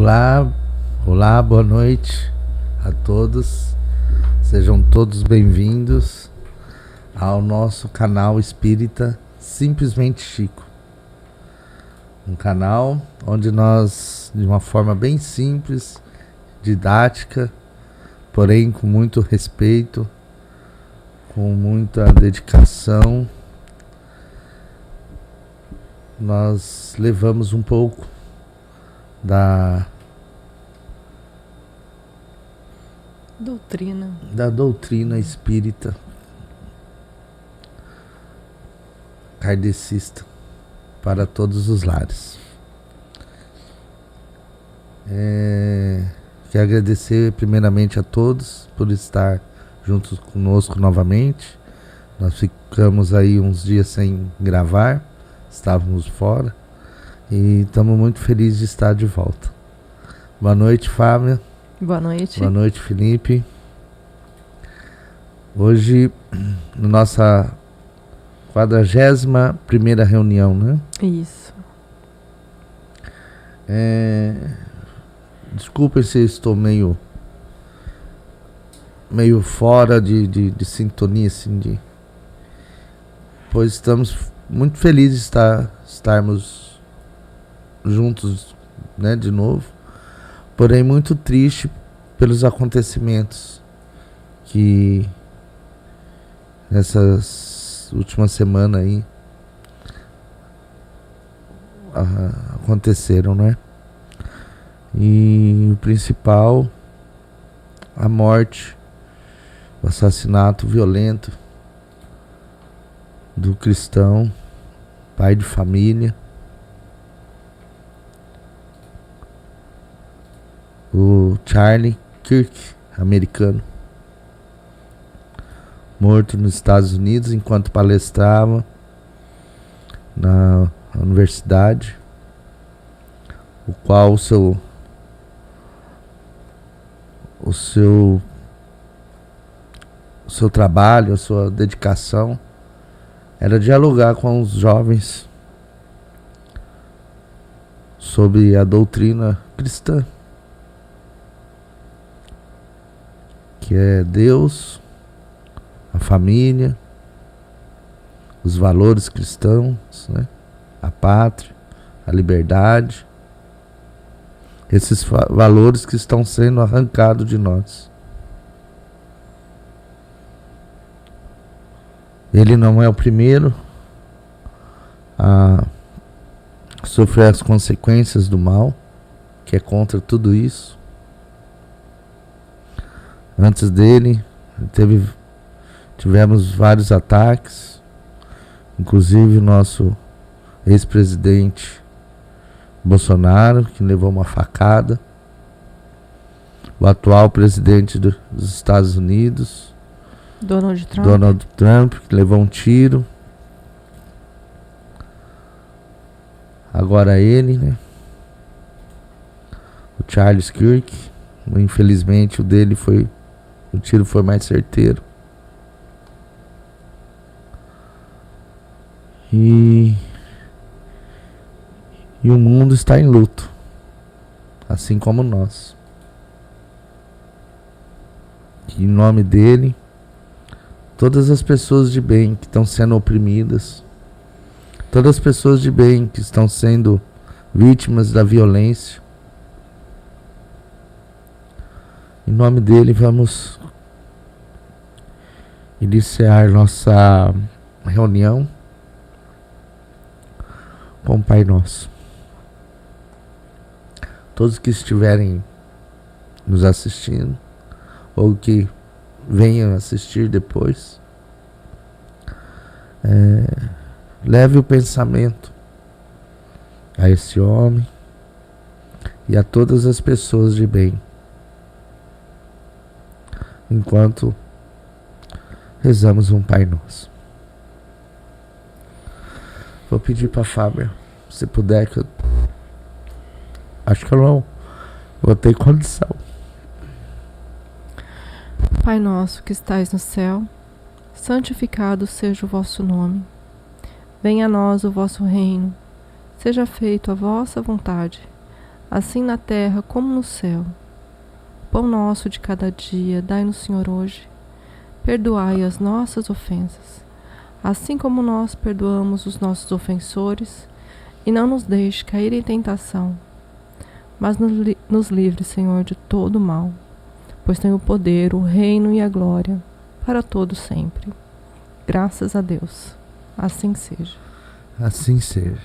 Olá, olá, boa noite a todos. Sejam todos bem-vindos ao nosso canal espírita Simplesmente Chico. Um canal onde nós, de uma forma bem simples, didática, porém com muito respeito, com muita dedicação, nós levamos um pouco da doutrina espírita kardecista para todos os lares. Quero agradecer primeiramente a todos por estar juntos conosco novamente. Nós ficamos aí uns dias sem gravar, estávamos fora e estamos muito felizes de estar de volta. Boa noite, Fábia. Boa noite. Boa noite, Felipe. Hoje, nossa 41ª reunião, né? Isso. Desculpem se eu estou meio fora de sintonia, assim, pois estamos muito felizes de estarmos juntos, né, de novo, porém muito triste pelos acontecimentos que nessas últimas semanas aí aconteceram, né? E o principal, a morte, o assassinato violento do cristão, pai de família, o Charlie Kirk, americano, morto nos Estados Unidos enquanto palestrava na universidade, o qual o seu trabalho, a sua dedicação era dialogar com os jovens sobre a doutrina cristã, que é Deus, a família, os valores cristãos, né? A pátria, a liberdade, esses valores que estão sendo arrancados de nós. Ele não é o primeiro a sofrer as consequências do mal, que é contra tudo isso. Antes dele, tivemos vários ataques, inclusive o nosso ex-presidente Bolsonaro, que levou uma facada, o atual presidente dos Estados Unidos, Donald Trump, que levou um tiro. Agora ele, né? O Charles Kirk, infelizmente o tiro foi mais certeiro. E o mundo está em luto, assim como nós. Em nome dele, todas as pessoas de bem que estão sendo oprimidas, todas as pessoas de bem que estão sendo vítimas da violência, em nome dele vamos iniciar nossa reunião com o Pai Nosso. Todos que estiverem nos assistindo ou que venham assistir depois, leve o pensamento a esse homem e a todas as pessoas de bem, enquanto rezamos um Pai Nosso. Vou pedir para a Fábia, se puder, que eu acho que eu não vou ter condição. Pai nosso que estais no céu, santificado seja o vosso nome. Venha a nós o vosso reino. Seja feita a vossa vontade, assim na terra como no céu. O pão nosso de cada dia, dai-nos, Senhor, hoje. Perdoai as nossas ofensas, assim como nós perdoamos os nossos ofensores, e não nos deixe cair em tentação, mas nos livre, Senhor, de todo mal, pois tem o poder, o reino e a glória, para todo sempre. Graças a Deus. Assim seja. Assim seja.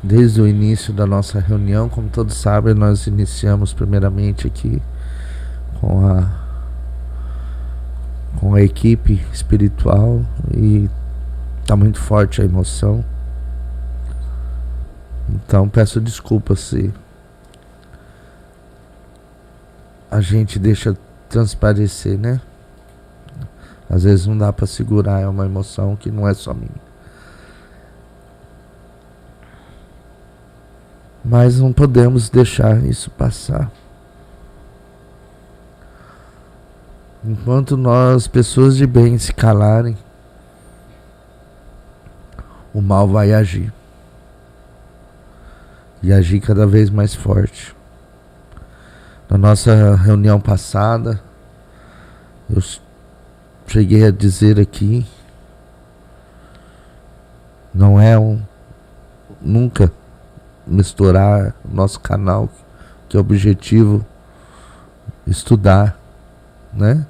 Desde o início da nossa reunião, como todos sabem, nós iniciamos primeiramente aqui com a equipe espiritual e está muito forte a emoção. Então peço desculpas se a gente deixa transparecer, né? Às vezes não dá para segurar, é uma emoção que não é só minha. Mas não podemos deixar isso passar. Enquanto nós, pessoas de bem, se calarem, o mal vai agir. E agir cada vez mais forte. Na nossa reunião passada, eu cheguei a dizer aqui, não é nunca misturar nosso canal, que é o objetivo estudar, né,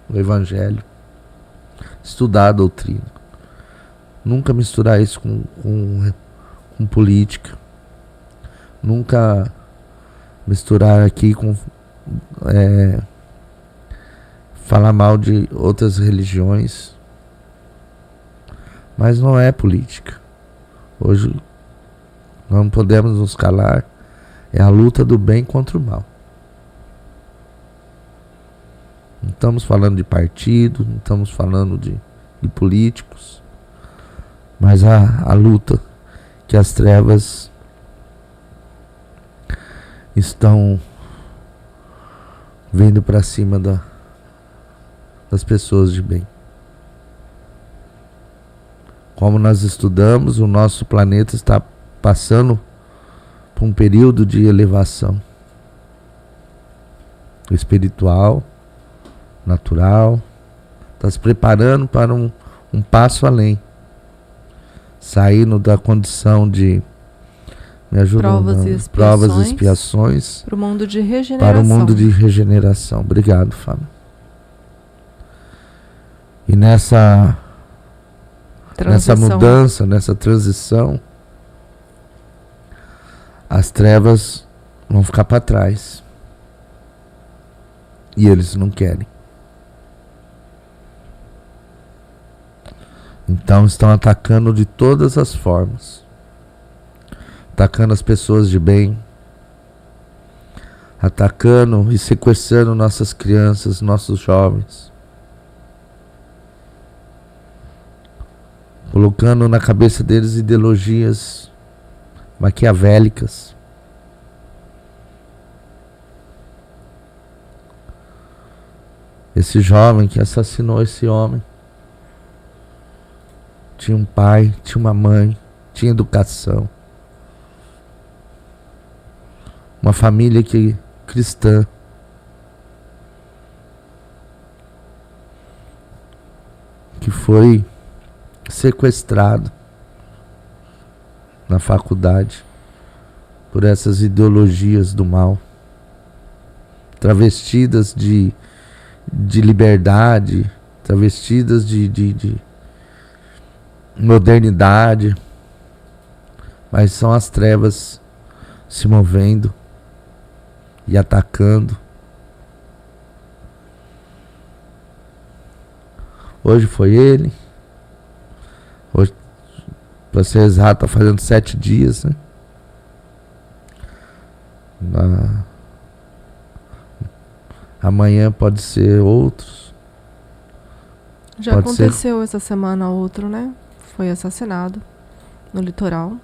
o Evangelho, estudar a doutrina. Nunca misturar isso com política. Nunca misturar aqui com falar mal de outras religiões. Mas não é política. Hoje não podemos nos calar. É a luta do bem contra o mal. Não estamos falando de partido, não estamos falando de políticos, mas a luta que as trevas estão vindo para cima das pessoas de bem. Como nós estudamos, o nosso planeta está passando por um período de elevação espiritual, natural, está se preparando para um passo além, saindo da condição de provas e expiações para o mundo de regeneração. Para o mundo de regeneração. Obrigado, Fábio. E nessa mudança, nessa transição, as trevas vão ficar para trás. E eles não querem. Então estão atacando de todas as formas. Atacando as pessoas de bem. Atacando e sequestrando nossas crianças, nossos jovens. Colocando na cabeça deles ideologias maquiavélicas. Esse jovem que assassinou esse homem tinha um pai, tinha uma mãe, tinha educação. Uma família cristã. Que foi sequestrado na faculdade por essas ideologias do mal, travestidas de liberdade, travestidas de modernidade, mas são as trevas se movendo e atacando. Hoje foi ele. Hoje, para ser exato, está fazendo 7 dias, né? Amanhã pode ser outros. Já pode aconteceu essa semana outro, né? Foi assassinado no litoral.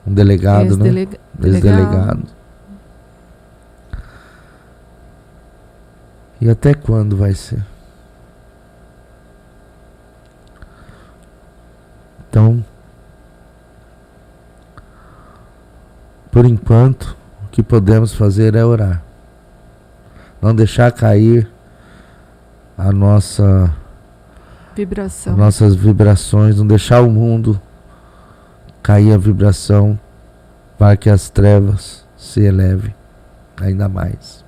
Um delegado, né? Ex-delegado. E até quando vai ser? por enquanto, o que podemos fazer é orar. Não deixar cair a nossas vibrações, não deixar o mundo cair a vibração para que as trevas se elevem ainda mais.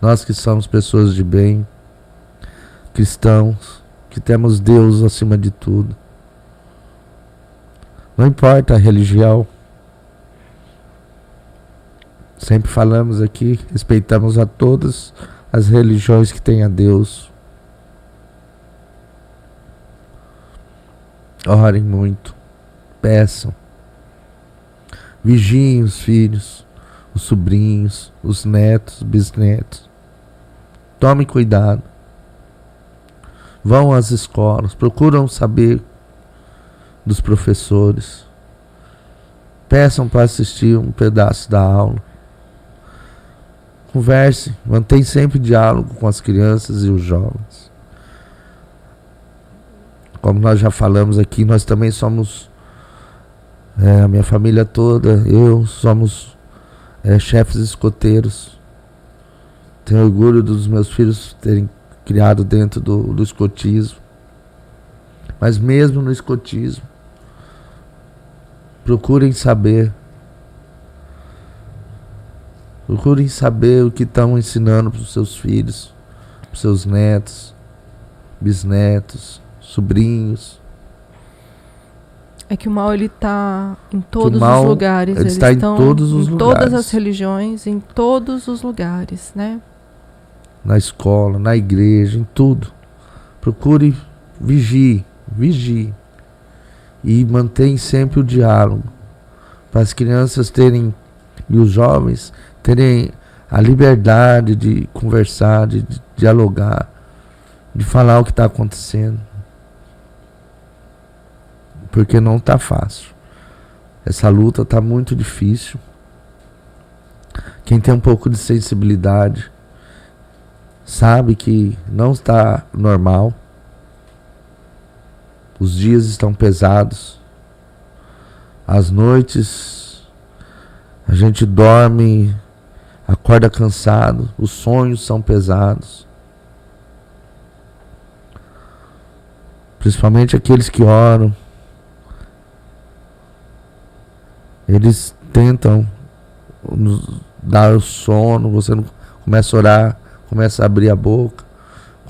Nós que somos pessoas de bem, cristãos, que temos Deus acima de tudo, não importa a religião, sempre falamos aqui, respeitamos a todas as religiões que têm a Deus. Orem muito, peçam, vigiem os filhos, os sobrinhos, os netos, bisnetos. Tomem cuidado. Vão às escolas, procuram saber dos professores. Peçam para assistir um pedaço da aula. Converse, mantém sempre diálogo com as crianças e os jovens. Como nós já falamos aqui, nós também somos, a minha família toda, eu, somos chefes escoteiros. Tenho orgulho dos meus filhos terem criado dentro do escotismo. Mas mesmo no escotismo, procurem saber o que estão ensinando para os seus filhos, para os seus netos, bisnetos, sobrinhos. É que o mal, ele está em todos os lugares. Ele está em todos os lugares. Todas as religiões, em todos os lugares, né? Na escola, na igreja, em tudo. Procure, vigie. E mantém sempre o diálogo. Para as crianças terem, e os jovens, terem a liberdade de conversar, de dialogar, de falar o que está acontecendo. Porque não está fácil. Essa luta está muito difícil. Quem tem um pouco de sensibilidade sabe que não está normal. Os dias estão pesados. As noites a gente dorme, acorda cansado. Os sonhos são pesados. Principalmente aqueles que oram. Eles tentam nos dar o sono. Você não começa a orar, começa a abrir a boca,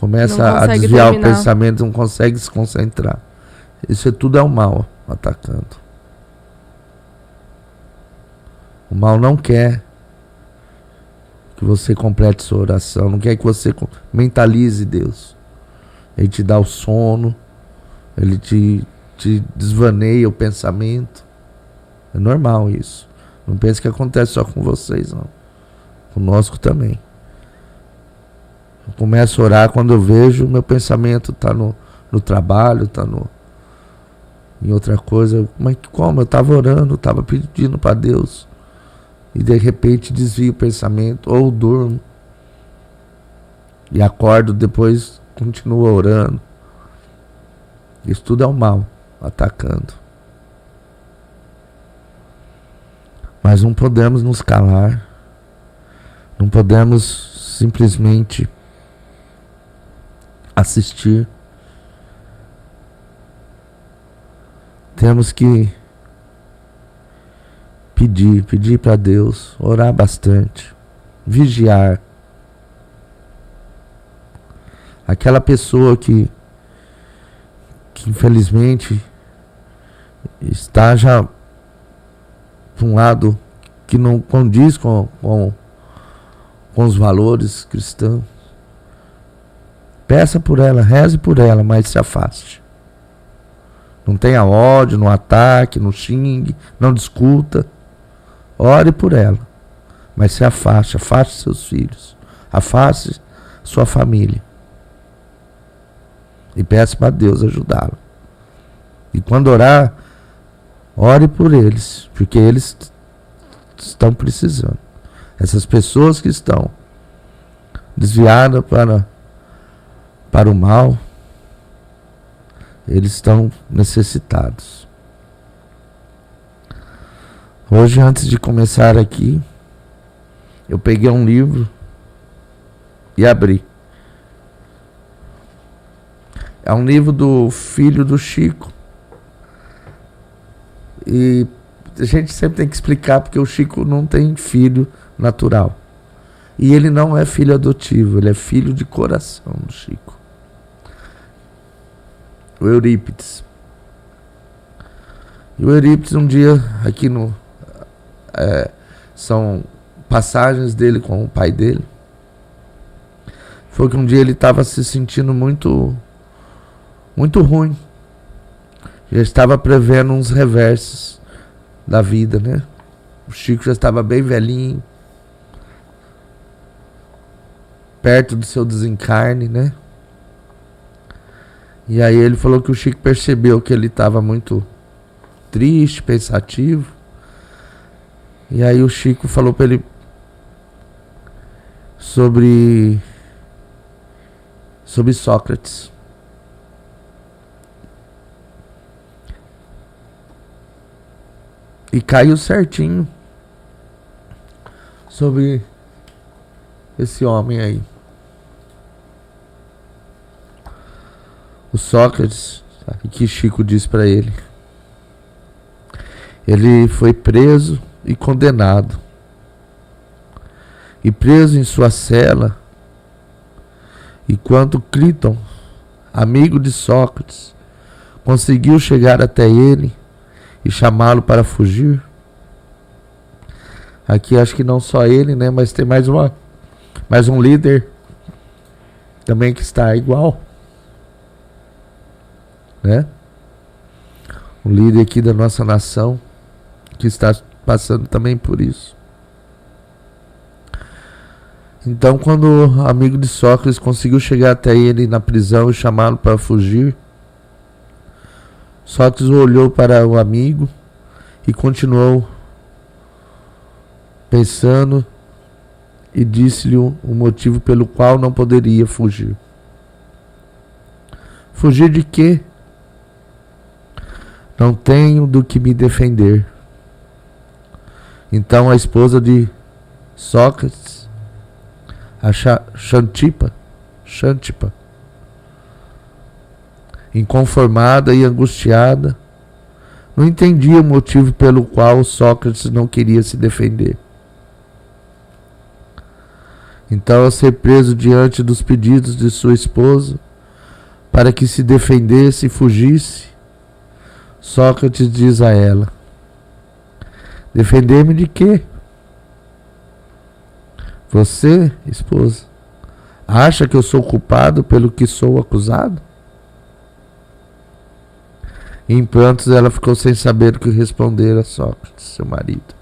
começa a desviar o pensamento, não consegue se concentrar. Isso tudo é o mal atacando. O mal não quer que você complete sua oração, não quer que você mentalize Deus. Ele te dá o sono, ele te desvaneia o pensamento. É normal isso. Não pense que acontece só com vocês, não. Conosco também. Eu começo a orar quando eu vejo meu pensamento está no trabalho, está em outra coisa. Mas como? Eu estava orando, estava pedindo para Deus. E de repente desvio o pensamento, ou durmo. E acordo, depois continuo orando. Isso tudo é o mal atacando. Mas não podemos nos calar. Não podemos simplesmente assistir. Temos que pedir para Deus, orar bastante, vigiar. Aquela pessoa que infelizmente está já por um lado que não condiz com os valores cristãos. Peça por ela, reze por ela, mas se afaste. Não tenha ódio, não ataque, não xingue, não discuta. Ore por ela, mas se afaste, afaste seus filhos, afaste sua família. E peça para Deus ajudá-lo. E quando orar, ore por eles, porque eles estão precisando. Essas pessoas que estão desviadas para o mal, eles estão necessitados. Hoje, antes de começar aqui, eu peguei um livro e abri. É um livro do filho do Chico. E a gente sempre tem que explicar porque o Chico não tem filho natural. E ele não é filho adotivo, ele é filho de coração do Chico. O Eurípides. E o Eurípides um dia, aqui no... são passagens dele com o pai dele. Foi que um dia ele estava se sentindo muito ruim. Já estava prevendo uns reversos da vida, né? O Chico já estava bem velhinho, perto do seu desencarne, né? E aí ele falou que o Chico percebeu que ele estava muito triste, pensativo. E aí o Chico falou para ele sobre Sócrates. E caiu certinho sobre esse homem aí. O Sócrates, sabe, que Chico disse para ele. Ele foi preso e condenado. E preso em sua cela, e quando Críton, amigo de Sócrates, conseguiu chegar até ele e chamá-lo para fugir. Aqui acho que não só ele, né, mas tem mais um líder também que está igual, né? Um líder aqui da nossa nação que está passando também por isso. Então, quando o amigo de Sócrates conseguiu chegar até ele na prisão e chamá-lo para fugir, Sócrates olhou para o amigo e continuou pensando e disse-lhe o motivo pelo qual não poderia fugir. Fugir de quê? Não tenho do que me defender. Então a esposa de Sócrates, a Xantipa, inconformada e angustiada, não entendia o motivo pelo qual Sócrates não queria se defender. Então, ao ser preso diante dos pedidos de sua esposa para que se defendesse e fugisse, Sócrates diz a ela: defender-me de quê? Você, esposa, acha que eu sou culpado pelo que sou acusado? Em prantos ela ficou sem saber o que responder a Sócrates, seu marido.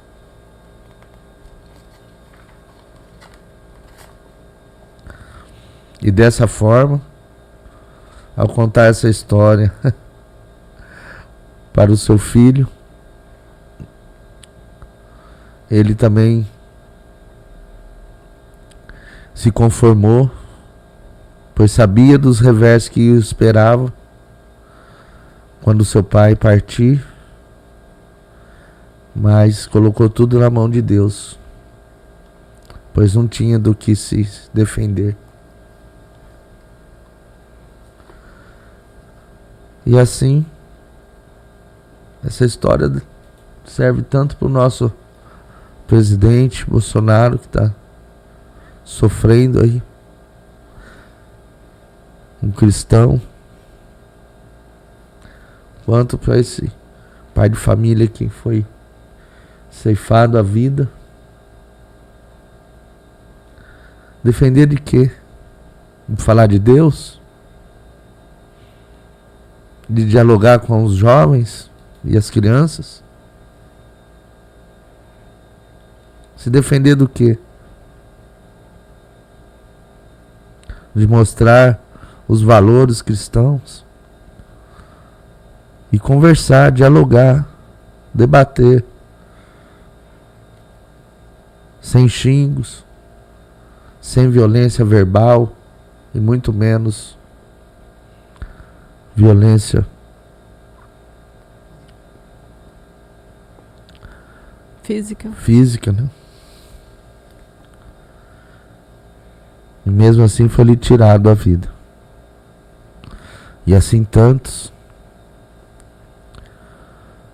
E dessa forma, ao contar essa história para o seu filho, ele também se conformou, pois sabia dos revés que o esperava quando seu pai partir, mas colocou tudo na mão de Deus, pois não tinha do que se defender. E assim, essa história serve tanto para o nosso presidente Bolsonaro, que está sofrendo aí, um cristão, quanto para esse pai de família que foi ceifado a vida. Defender de quê? De falar de Deus? De dialogar com os jovens e as crianças? Se defender do quê? De mostrar os valores cristãos e conversar, dialogar, debater, sem xingos, sem violência verbal e muito menos violência física, né? E mesmo assim foi lhe tirado a vida. E assim tantos.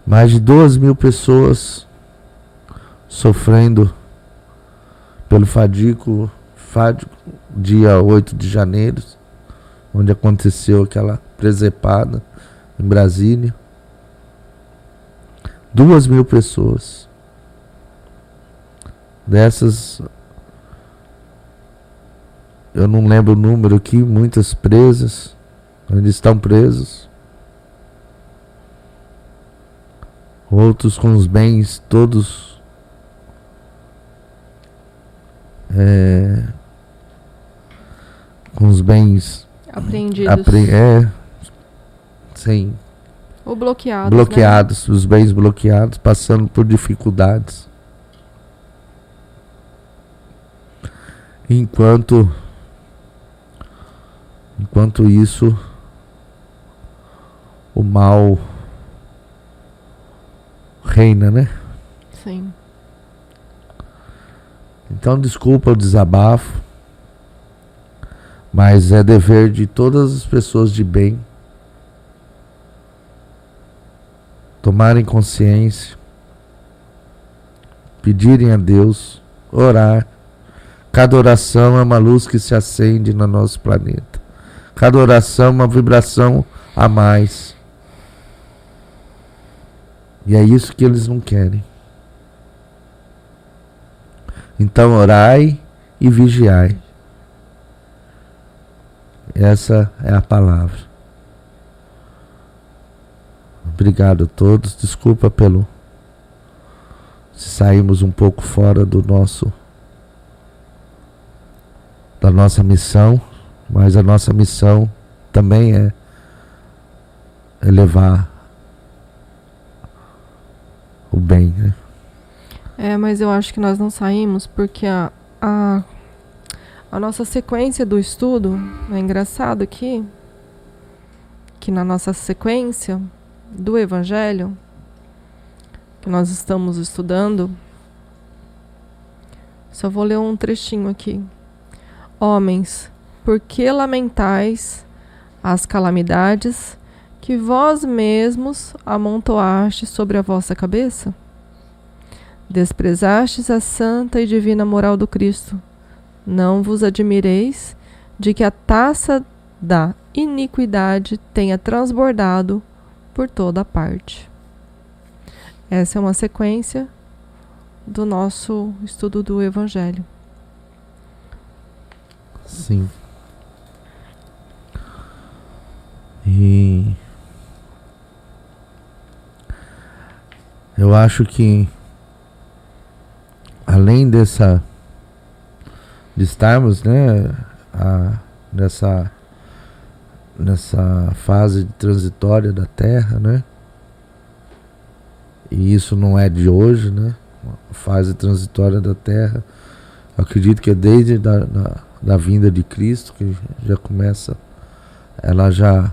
Mais de 2.000 pessoas sofrendo pelo fatídico dia 8 de janeiro, onde aconteceu aquela presepada em Brasília. 2.000 pessoas. Dessas, eu não lembro o número aqui, muitas presas, ainda estão presos. Outros com os bens todos com os bens apreendidos. Sim. Ou bloqueados. Bloqueados, né? Os bens bloqueados, passando por dificuldades. Enquanto isso, o mal reina, né? Sim. Então, desculpa o desabafo, mas é dever de todas as pessoas de bem tomarem consciência, pedirem a Deus, orar. Cada oração é uma luz que se acende no nosso planeta. Cada oração é uma vibração a mais. E é isso que eles não querem. Então orai e vigiai. Essa é a palavra. Obrigado a todos. Desculpa pelo se saímos um pouco fora da nossa missão, mas a nossa missão também é levar o bem, né? Mas eu acho que nós não saímos porque a nossa sequência do estudo, é engraçado que na nossa sequência do Evangelho que nós estamos estudando, só vou ler um trechinho aqui. Homens, por que lamentais as calamidades que vós mesmos amontoastes sobre a vossa cabeça? Desprezastes a santa e divina moral do Cristo. Não vos admireis de que a taça da iniquidade tenha transbordado por toda parte. Essa é uma sequência do nosso estudo do Evangelho. Sim. E eu acho que além de estarmos, né, nessa fase transitória da Terra, né, e isso não é de hoje, né, a fase transitória da Terra, acredito que é desde da vinda de Cristo que já começa, ela já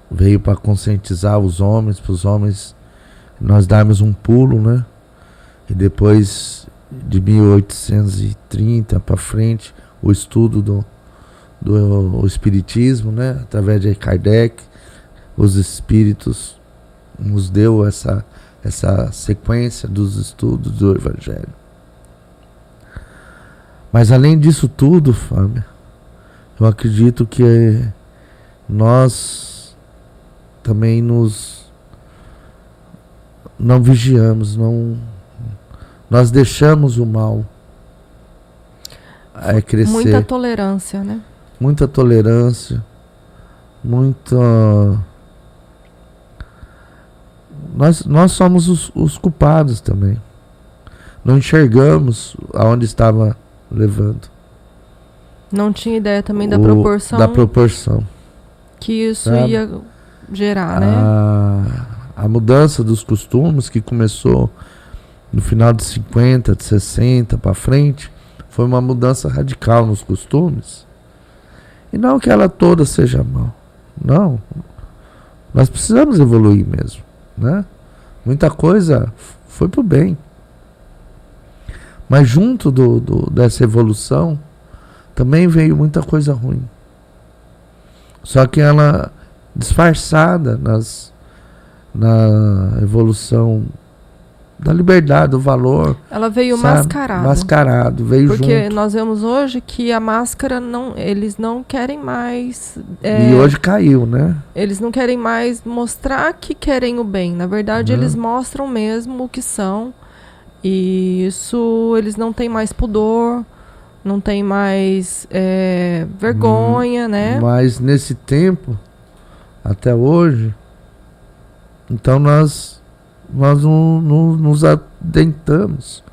veio para conscientizar os homens, para os homens nós darmos um pulo, né? E depois de 1830 para frente, o estudo do espiritismo, né? Através de Kardec, os espíritos nos deu essa sequência dos estudos do Evangelho. Mas além disso tudo, Fábio, eu acredito que nós também não vigiamos, nós deixamos o mal crescer. Muita tolerância, né? Muita tolerância, nós somos os culpados também. Não enxergamos aonde estava levando. Não tinha ideia também da proporção que isso ia gerar, né? A mudança dos costumes que começou no final de 50, de 60 para frente, foi uma mudança radical nos costumes. E não que ela toda seja mal. Não. Nós precisamos evoluir mesmo, né? Muita coisa foi pro bem. Mas junto dessa evolução, também veio muita coisa ruim. Só que ela, disfarçada na evolução da liberdade, do valor. Ela veio, sabe? mascarada. Mascarado, veio porque junto. nós vemos hoje que a máscara, eles não querem mais... E hoje caiu, né? Eles não querem mais mostrar que querem o bem. Na verdade, eles mostram mesmo o que são. E isso, eles não têm mais pudor, não têm mais vergonha, né? Mas nesse tempo, até hoje, então nós nos adentramos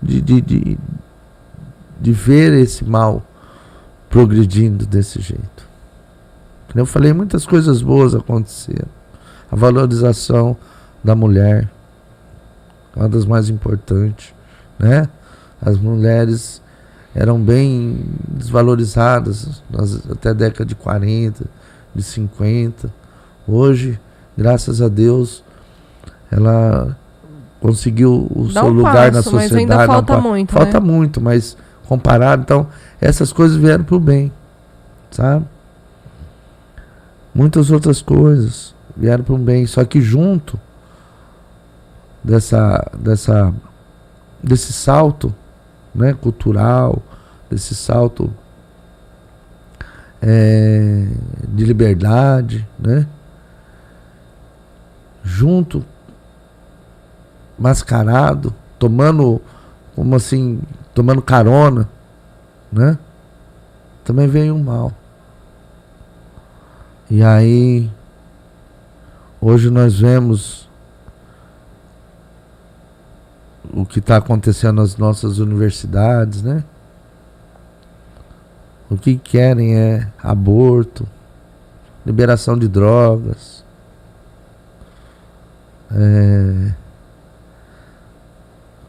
de ver esse mal progredindo desse jeito. Como eu falei, muitas coisas boas aconteceram. A valorização da mulher, uma das mais importantes, né? As mulheres eram bem desvalorizadas até a década de 40, de 50. Hoje, graças a Deus, ela conseguiu o seu lugar na sociedade. Mas ainda falta muito, falta muito, mas comparado, então, essas coisas vieram para o bem, sabe? Muitas outras coisas vieram para o bem, só que junto desse salto, né, cultural, desse salto de liberdade, né? Junto, mascarado, tomando carona, né? Também veio um mal. E aí, hoje nós vemos o que está acontecendo nas nossas universidades, né? O que querem é aborto, liberação de drogas,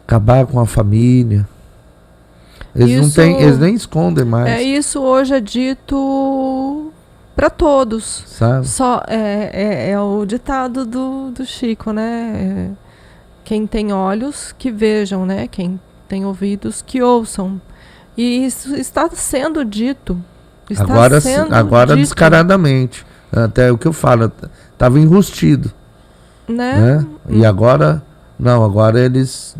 acabar com a família. Eles nem escondem mais. Isso hoje é dito para todos. Sabe? Só é o ditado do Chico, né? Quem tem olhos, que vejam, né? Quem tem ouvidos, que ouçam. E isso está sendo dito. Agora descaradamente. Até o que eu falo, estava enrustido. Né? E agora, não, agora eles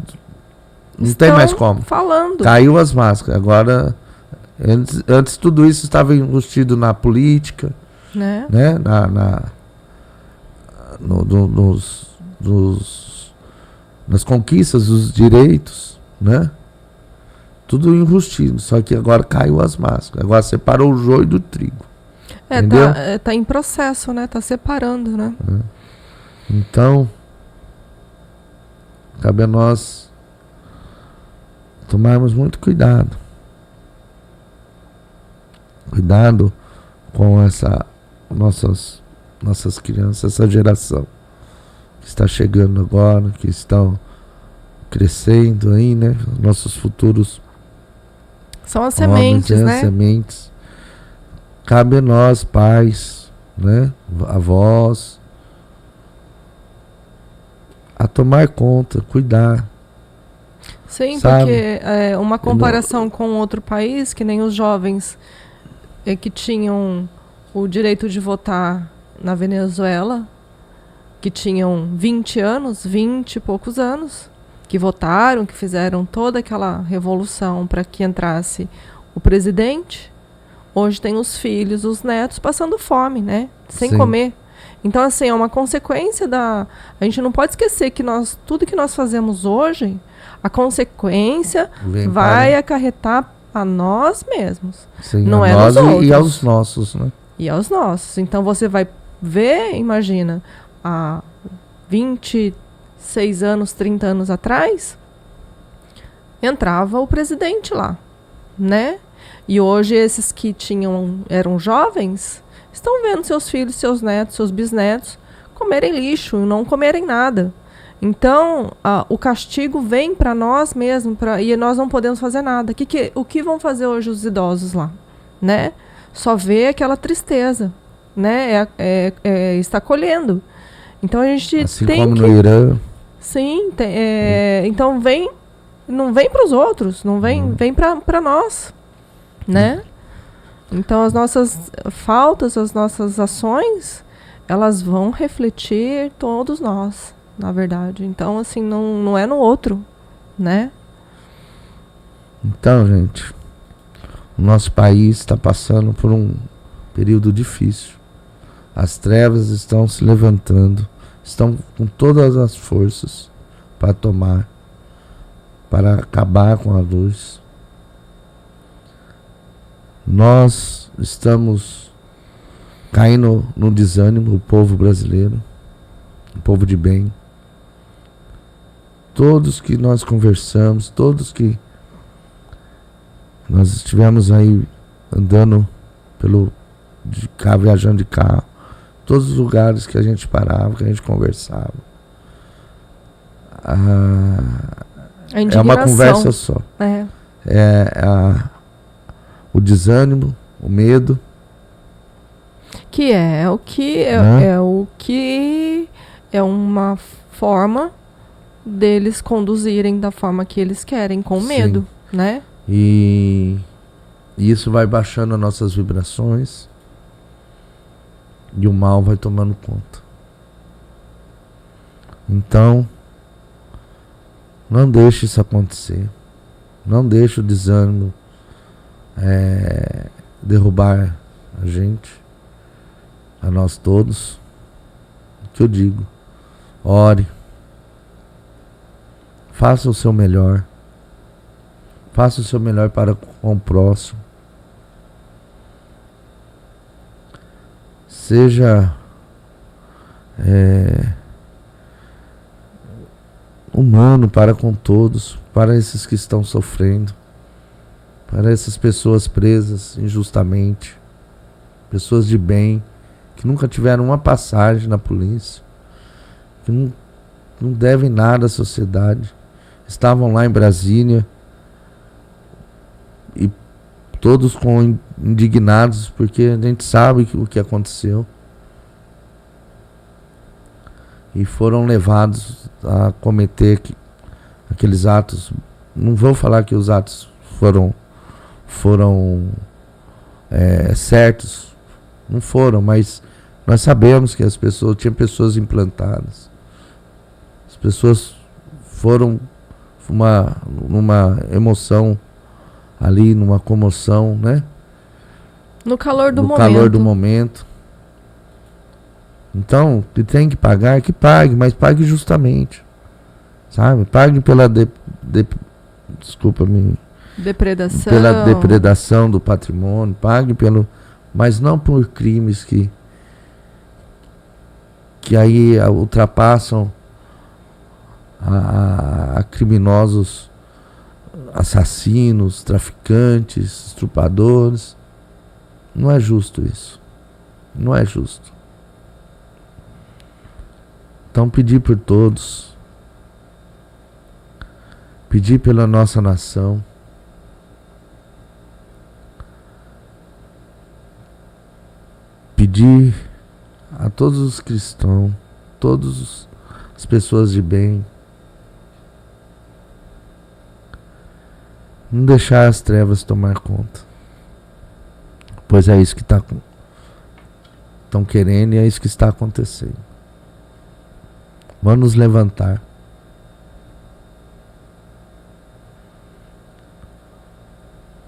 não tem mais como. Falando. Caiu as máscaras. Agora, antes tudo isso estava enrustido na política, né? Nas conquistas dos direitos, né? Tudo enrustido, só que agora caiu as máscaras. Agora separou o joio do trigo. Entendeu? Tá em processo, né? Tá separando, né? Então, cabe a nós tomarmos muito cuidado. Cuidado com nossas crianças, essa geração que está chegando agora, que estão crescendo aí, né? Nossos futuros são as sementes, né? As sementes. Cabe a nós, pais, né? Avós, a tomar conta, cuidar. Sim, sabe? Porque uma comparação com outro país, que nem os jovens que tinham o direito de votar na Venezuela, que tinham 20 e poucos anos, que votaram, que fizeram toda aquela revolução para que entrasse o presidente. Hoje tem os filhos, os netos passando fome, né? Sem comer. Então, assim, é uma consequência da... A gente não pode esquecer que tudo que nós fazemos hoje, a consequência vai acarretar a nós mesmos. Sim, não é nos outros. E aos nossos, né? E aos nossos. Então, você vai ver, imagina, há 26 anos, 30 anos atrás, entrava o presidente lá, né? E hoje esses que eram jovens estão vendo seus filhos, seus netos, seus bisnetos comerem lixo, não comerem nada. Então, o castigo vem para nós mesmos e nós não podemos fazer nada. O que vão fazer hoje os idosos lá? Né? Só ver aquela tristeza, né? Está colhendo. Então, a gente assim tem como no Irã. Sim, então vem não vem para os outros, não vem, vem para nós, né? Então as nossas faltas, as nossas ações, elas vão refletir todos nós, na verdade. Então, assim, não é no outro, né? Então, gente, o nosso país está passando por um período difícil. As trevas estão se levantando, estão com todas as forças para acabar com a luz. Nós estamos caindo no desânimo, o povo brasileiro, o povo de bem. Todos que nós conversamos, todos que nós estivemos aí andando de carro, viajando de carro, todos os lugares que a gente parava, que a gente conversava. É uma conversa só. O desânimo, o medo. Que é uma forma deles conduzirem da forma que eles querem, com medo, né? E isso vai baixando as nossas vibrações e o mal vai tomando conta. Então, não deixe isso acontecer. Não deixe o desânimo derrubar a gente, a nós todos. O que eu digo? Ore. Faça o seu melhor. Faça o seu melhor para com o próximo. Seja humano para com todos, para esses que estão sofrendo, para essas pessoas presas injustamente, pessoas de bem, que nunca tiveram uma passagem na polícia, que não devem nada à sociedade, estavam lá em Brasília e todos indignados porque a gente sabe o que aconteceu e foram levados a cometer aqueles atos. Não vou falar que os atos foram certos, não foram, mas nós sabemos que tinha pessoas implantadas, as pessoas foram numa emoção ali, numa comoção, né? No calor do momento. Então, que tem que pagar, que pague, mas pague justamente, sabe? Pague pela pela depredação do patrimônio, pague mas não por crimes que aí ultrapassam a criminosos, assassinos, traficantes, estupradores. Não é justo isso. Não é justo. Então, pedir por todos, pedir pela nossa nação, pedir a todos os cristãos, todas as pessoas de bem, não deixar as trevas tomar conta, pois é isso que estão querendo e é isso que está acontecendo. Vamos nos levantar.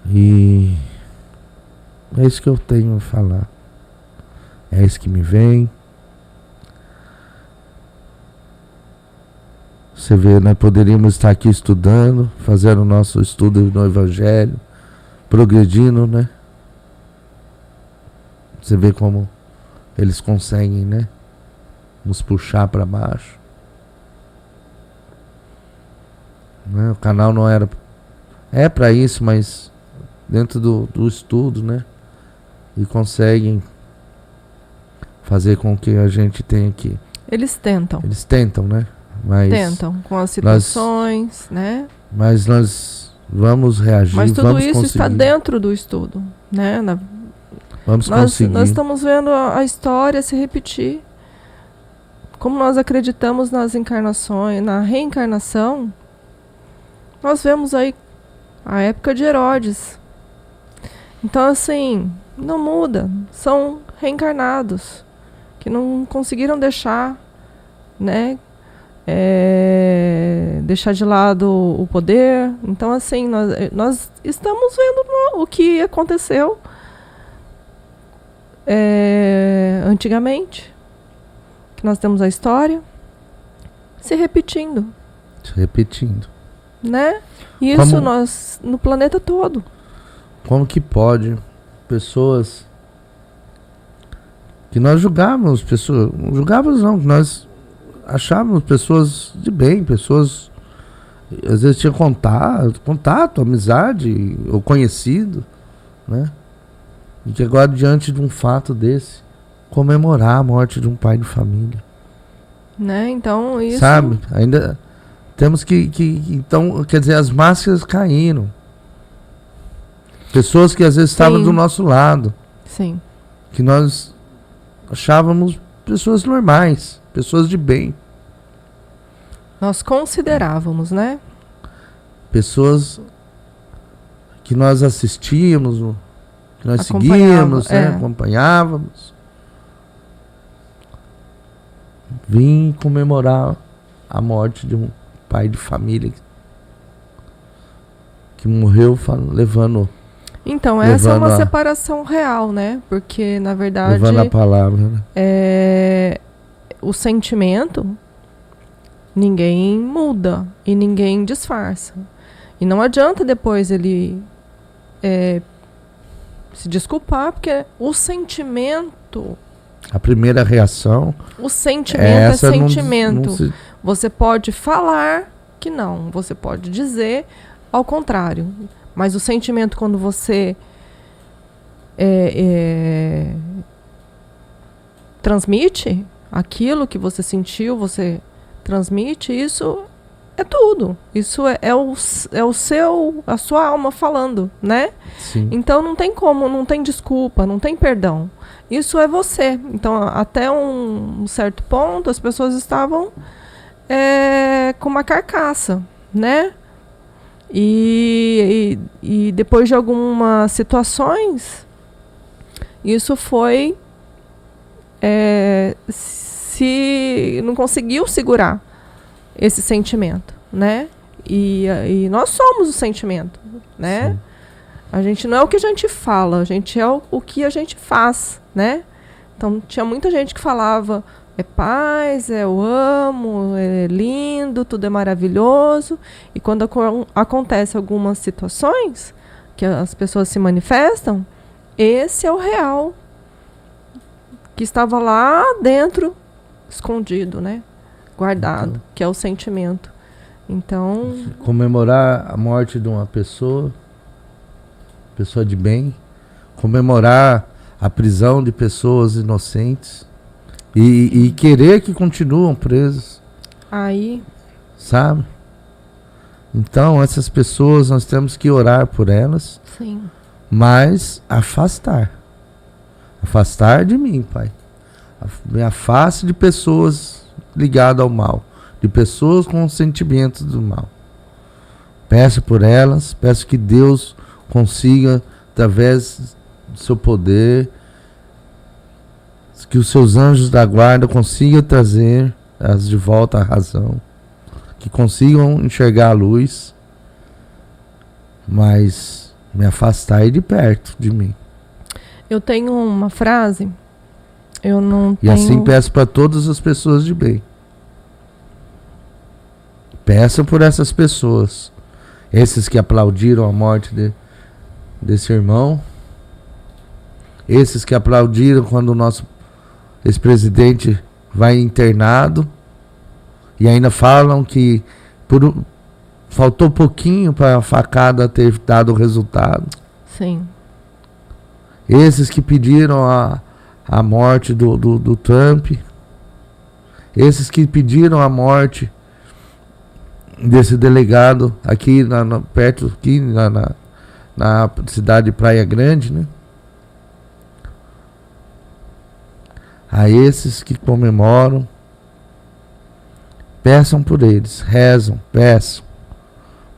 E é isso que eu tenho a falar. É isso que me vem. Você vê, nós poderíamos estar aqui estudando, fazendo o nosso estudo no Evangelho, progredindo, né? Você vê como eles conseguem, né? Nos puxar para baixo. Né? O canal não era... É para isso, mas dentro do estudo, né? E conseguem fazer com que a gente tenha aqui. Eles tentam, né? Tentam com as situações, né? Mas nós vamos reagir, mas tudo vamos isso conseguir. Está dentro do estudo, né? Vamos conseguir. Nós estamos vendo a história se repetir. Como nós acreditamos nas encarnações, na reencarnação, Nós vemos aí a época de Herodes. Então, assim, não muda. São reencarnados que não conseguiram deixar, né? Deixar de lado o poder. Então, assim, nós estamos vendo o que aconteceu antigamente. Que nós temos a história se repetindo. Se repetindo. Né? E isso nós, no planeta todo. Como que pode pessoas que nós julgávamos, que nós achávamos pessoas de bem, pessoas às vezes tinham contato, amizade ou conhecido, né? E que agora, diante de um fato desse, comemorar a morte de um pai de família. Né? Então, isso... Sabe? Ainda temos então, quer dizer, as máscaras caíram. Pessoas que às vezes estavam do nosso lado. Sim. Que nós achávamos pessoas normais, pessoas de bem. Nós considerávamos, né? Pessoas que nós assistíamos, que nós seguíamos, né? Acompanhávamos. Vim comemorar a morte de um pai de família que morreu levando... Então, essa é uma separação real, né? Porque, na verdade... Levando a palavra, né? O sentimento, ninguém muda e ninguém disfarça. E não adianta depois ele se desculpar, porque o sentimento... A primeira reação... O sentimento é sentimento. Você pode falar que não, você pode dizer ao contrário. Mas o sentimento, quando você transmite aquilo que você sentiu, você transmite, isso é tudo. Isso a sua alma falando, né? Sim. Então não tem como, não tem desculpa, não tem perdão. Isso é você. Então, até um certo ponto, as pessoas estavam com uma carcaça, né? E depois de algumas situações, isso foi... se não conseguiu segurar esse sentimento, né? E nós somos o sentimento, né? Sim. A gente não é o que a gente fala, a gente é o que a gente faz, né? Então, tinha muita gente que falava... É paz, eu amo, é lindo, tudo é maravilhoso. E quando acontece algumas situações que as pessoas se manifestam, esse é o real que estava lá dentro, escondido, né? Guardado, então, que é o sentimento. Então, comemorar a morte de uma pessoa de bem, comemorar a prisão de pessoas inocentes. E querer que continuam presos. Aí. Sabe? Então, essas pessoas, nós temos que orar por elas. Sim. Mas afastar. Afastar de mim, Pai. Me afaste de pessoas ligadas ao mal. De pessoas com sentimentos do mal. Peço por elas. Peço que Deus consiga, através do seu poder... Que os seus anjos da guarda consigam trazer-as de volta à razão. Que consigam enxergar a luz. Mas me afastar de perto de mim. Eu tenho uma frase. Eu não E tenho... assim peço para todas as pessoas de bem. Peço por essas pessoas. Esses que aplaudiram a morte desse irmão. Esses que aplaudiram quando o nosso ex-presidente vai internado e ainda falam que faltou pouquinho para a facada ter dado o resultado. Sim. Esses que pediram a morte do Trump, esses que pediram a morte desse delegado aqui perto aqui na cidade de Praia Grande, né? A esses que comemoram, peçam por eles, rezam, peçam.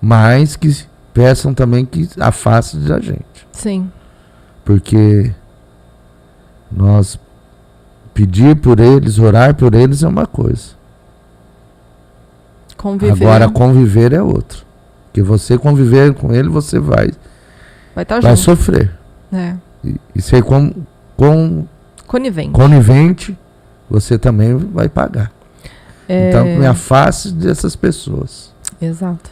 mas que peçam também que afaste da gente. Sim. Porque nós pedir por eles, orar por eles é uma coisa. Conviver. Agora conviver é outro. Porque você conviver com ele, você vai junto. Sofrer. É. E ser conivente, você também vai pagar. Então me afaste dessas pessoas. Exato.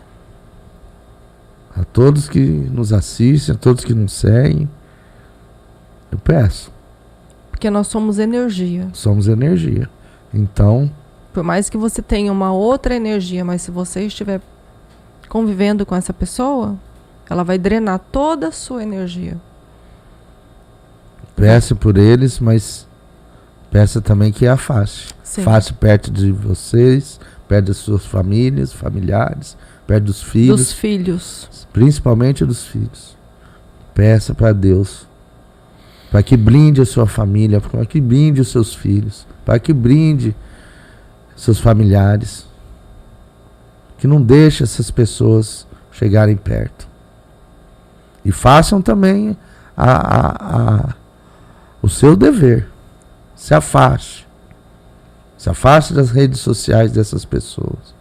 A todos que nos assistem, a todos que nos seguem, eu peço. Porque nós somos energia. Somos energia. Então, por mais que você tenha uma outra energia, mas se você estiver convivendo com essa pessoa, ela vai drenar toda a sua energia. Peça por eles, mas peça também que afaste. Sim. Faça perto de vocês, perto das suas famílias, familiares, perto dos filhos. Dos filhos. Principalmente dos filhos. Peça para Deus, para que blinde a sua família, para que blinde os seus filhos, para que blinde seus familiares. Que não deixe essas pessoas chegarem perto. E façam também o seu dever. Se afaste. Se afaste das redes sociais dessas pessoas.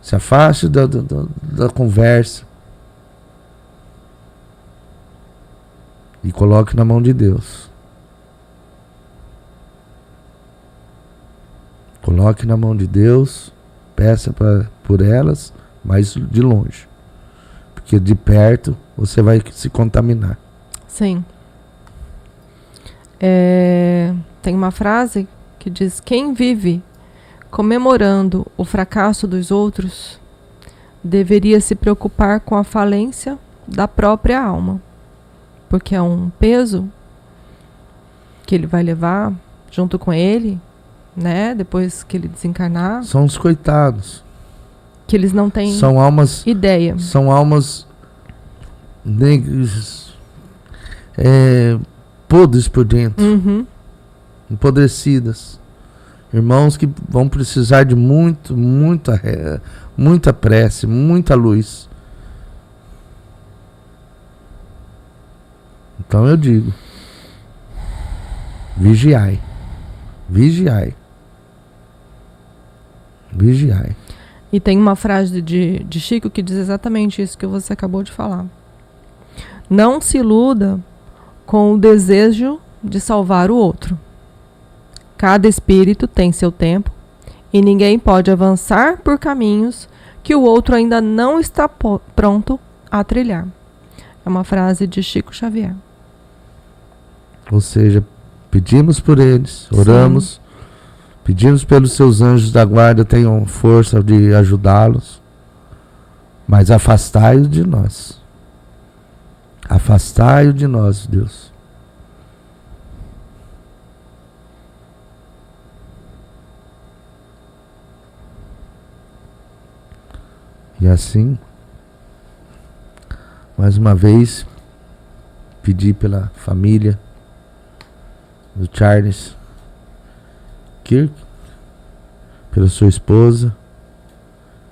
Se afaste da conversa. E coloque na mão de Deus. Coloque na mão de Deus. Peça por elas, mas de longe. Porque de perto você vai se contaminar. Sim. Tem uma frase que diz: quem vive comemorando o fracasso dos outros deveria se preocupar com a falência da própria alma. Porque é um peso que ele vai levar junto com ele, né? Depois que ele desencarnar. São os coitados. Que eles não têm ideia. São almas negras, podres por dentro. Uhum. Empodrecidas. Irmãos que vão precisar de muita prece, muita luz. Então eu digo, vigiai. Vigiai. Vigiai. E tem uma frase de Chico que diz exatamente isso que você acabou de falar. Não se iluda com o desejo de salvar o outro. Cada espírito tem seu tempo e ninguém pode avançar por caminhos que o outro ainda não está pronto a trilhar. É uma frase de Chico Xavier. Ou seja, pedimos por eles, oramos, sim, pedimos pelos seus anjos da guarda, tenham força de ajudá-los, mas afastai-o de nós. Afastai-o de nós, Deus. E assim, mais uma vez, pedi pela família do Charles Kirk, pela sua esposa,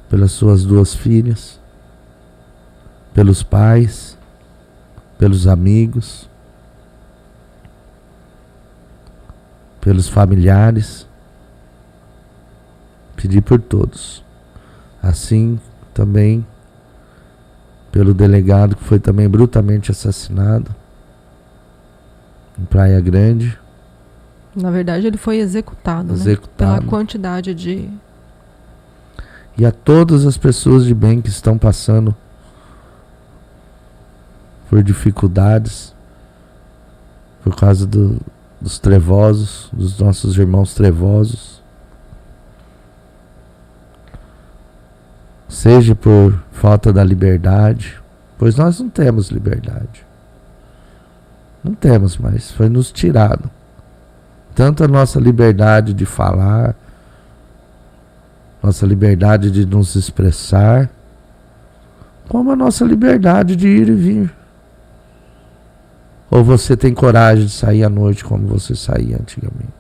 pelas suas 2 filhas, pelos pais, pelos amigos, pelos familiares. Pedi por todos. Assim também pelo delegado que foi também brutalmente assassinado em Praia Grande. Na verdade, ele foi executado, né? Pela quantidade de... E a todas as pessoas de bem que estão passando por dificuldades, por causa dos trevosos, dos nossos irmãos trevosos, seja por falta da liberdade, pois nós não temos liberdade. Não temos mais, foi nos tirado. Tanto a nossa liberdade de falar, nossa liberdade de nos expressar, como a nossa liberdade de ir e vir. Ou você tem coragem de sair à noite como você saía antigamente?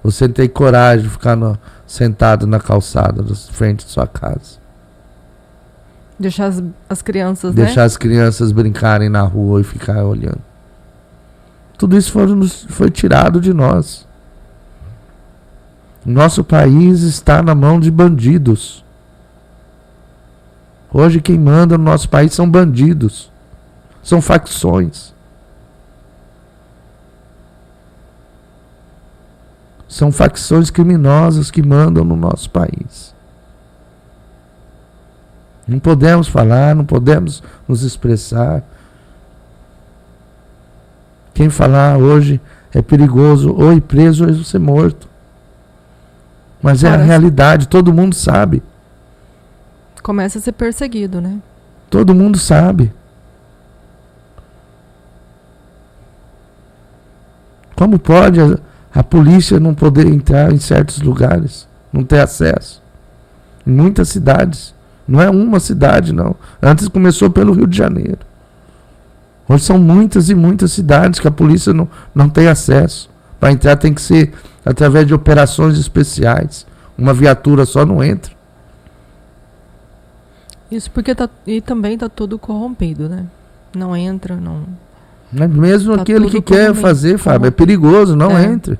Você tem coragem de ficar sentado na calçada da frente de sua casa? Deixar as crianças, Deixar as crianças brincarem na rua e ficar olhando. Tudo isso foi tirado de nós. Nosso país está na mão de bandidos. Hoje quem manda no nosso país são bandidos. São facções. São facções criminosas que mandam no nosso país. Não podemos falar, não podemos nos expressar. Quem falar hoje é perigoso ou ir preso ou ser morto. Mas é a realidade, todo mundo sabe. Começa a ser perseguido, né? Todo mundo sabe. Como pode a polícia não poder entrar em certos lugares? Não ter acesso? Em muitas cidades. Não é uma cidade, não. Antes começou pelo Rio de Janeiro. Hoje são muitas e muitas cidades que a polícia não tem acesso. Para entrar tem que ser através de operações especiais. Uma viatura só não entra. Isso porque também está tudo corrompido, né? Não entra, não... Mesmo tá aquele que quer fazer, Fábio, é perigoso, não entre.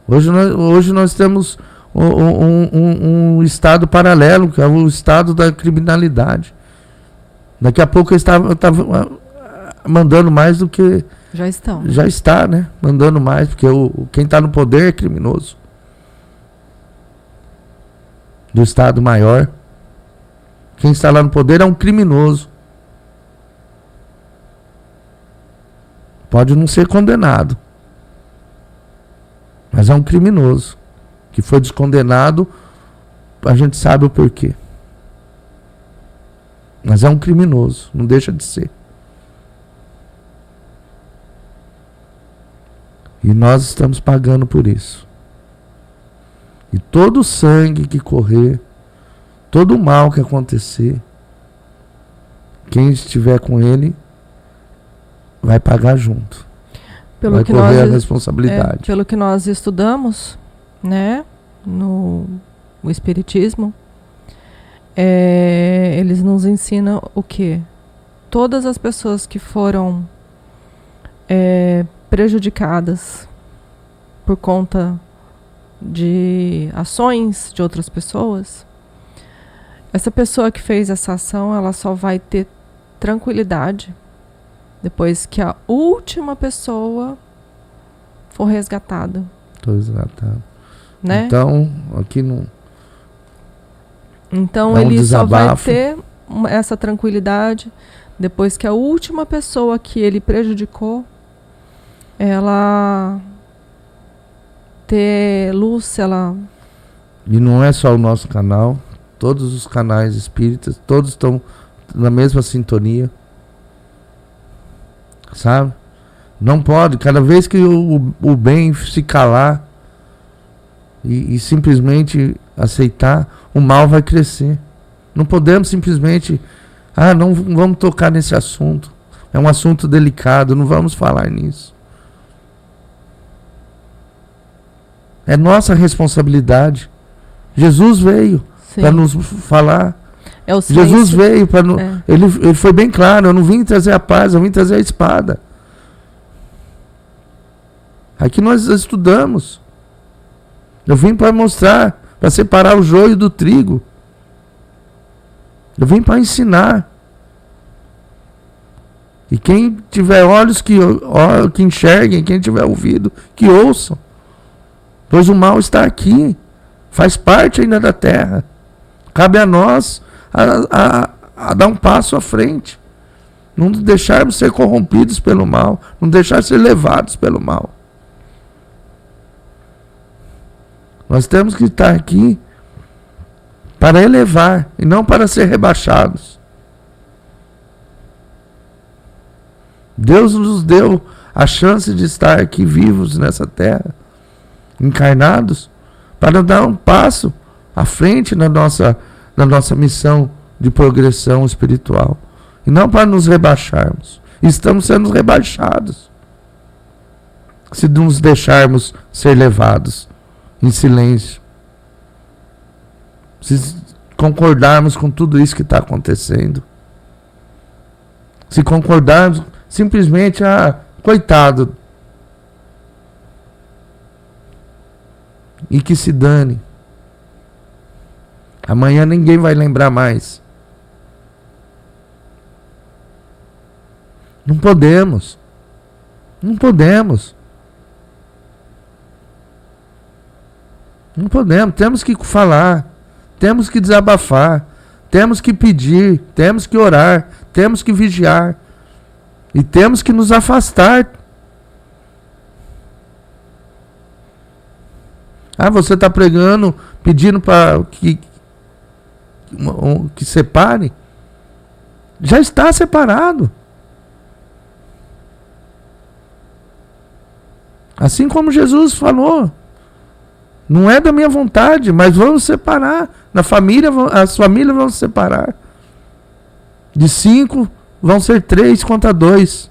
Hoje nós temos um estado paralelo, que é o estado da criminalidade. Daqui a pouco eles estavam mandando mais do que... Já estão. Já está, né? Mandando mais, porque quem está no poder é criminoso. Do estado maior. Quem está lá no poder é um criminoso. Pode não ser condenado. Mas é um criminoso. Que foi descondenado, a gente sabe o porquê. Mas é um criminoso, não deixa de ser. E nós estamos pagando por isso. E todo o sangue que correr, todo o mal que acontecer, quem estiver com ele vai pagar junto. Vai correr a responsabilidade. Pelo que nós estudamos, né, no Espiritismo, eles nos ensinam o quê? Todas as pessoas que foram prejudicadas por conta de ações de outras pessoas, essa pessoa que fez essa ação, ela só vai ter tranquilidade depois que a última pessoa for resgatada. Estou resgatado. Né? Então, aqui não... Então ele só vai ter essa tranquilidade depois que a última pessoa que ele prejudicou, ela ter luz, ela... E não é só o nosso canal, todos os canais espíritas, todos estão na mesma sintonia. Sabe? Não pode, cada vez que o bem se calar e simplesmente aceitar, o mal vai crescer. Não podemos simplesmente, não vamos tocar nesse assunto. É um assunto delicado, não vamos falar nisso. É nossa responsabilidade. Jesus veio para nos falar. Jesus veio para... Ele foi bem claro, eu não vim trazer a paz, eu vim trazer a espada. Aqui nós estudamos. Eu vim para mostrar, para separar o joio do trigo. Eu vim para ensinar. E quem tiver olhos que enxerguem, quem tiver ouvido, que ouçam. Pois o mal está aqui. Faz parte ainda da terra. Cabe a nós a dar um passo à frente. Não deixarmos ser corrompidos pelo mal. Não deixar ser levados pelo mal. Nós temos que estar aqui para elevar e não para ser rebaixados. Deus nos deu a chance de estar aqui vivos nessa terra, encarnados, para dar um passo à frente na nossa missão de progressão espiritual. E não para nos rebaixarmos. Estamos sendo rebaixados se nos deixarmos ser levados em silêncio. concordarmos com tudo isso que está acontecendo. Se concordarmos, simplesmente, coitado. E que se dane. Amanhã ninguém vai lembrar mais. Não podemos. Não podemos. Não podemos. Temos que falar. Temos que desabafar. Temos que pedir. Temos que orar. Temos que vigiar. E temos que nos afastar. Você está pregando, pedindo para que separe. Já está separado. Assim como Jesus falou. Não é da minha vontade, mas vamos separar. Na família, as famílias vão se separar. De 5 vão ser 3 contra 2.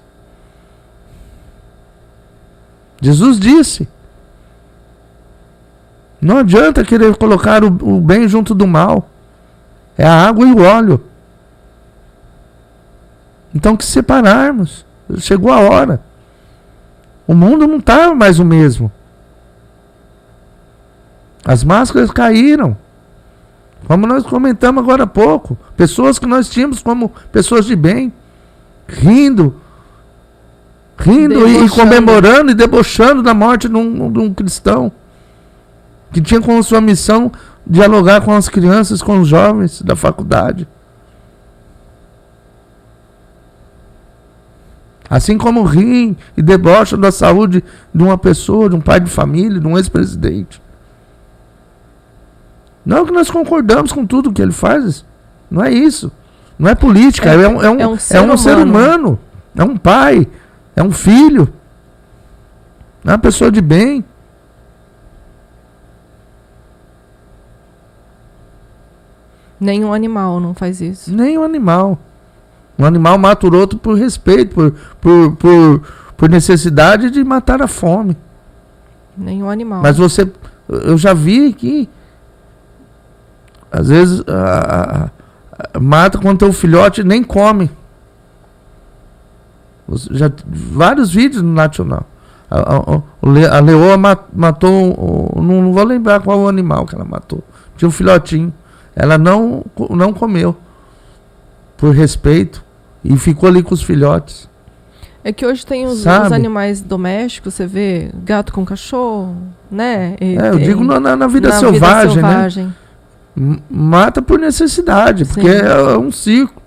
Jesus disse. Não adianta querer colocar o bem junto do mal. É a água e o óleo. Então que separarmos. Chegou a hora. O mundo não está mais o mesmo. As máscaras caíram. Como nós comentamos agora há pouco. Pessoas que nós tínhamos como pessoas de bem. Rindo e comemorando e debochando da morte de um cristão. Que tinha como sua missão dialogar com as crianças, com os jovens da faculdade. Assim como riem e debocham da saúde de uma pessoa, de um pai de família, de um ex-presidente. Não que nós concordamos com tudo que ele faz. Não é isso. Não é política. É um ser humano. É um pai. É um filho. É uma pessoa de bem. Nenhum animal não faz isso. Nenhum animal. Um animal mata o outro por respeito, por necessidade de matar a fome. Nenhum animal. Mas eu já vi que às vezes mata quando tem um filhote e nem come. Vários vídeos no Nacional. A leoa matou, não vou lembrar qual o animal que ela matou. Tinha um filhotinho. Ela não comeu. Por respeito. E ficou ali com os filhotes. É que hoje tem os animais domésticos, você vê gato com cachorro, né? Eu digo na vida selvagem, né? Mata por necessidade, porque é um ciclo.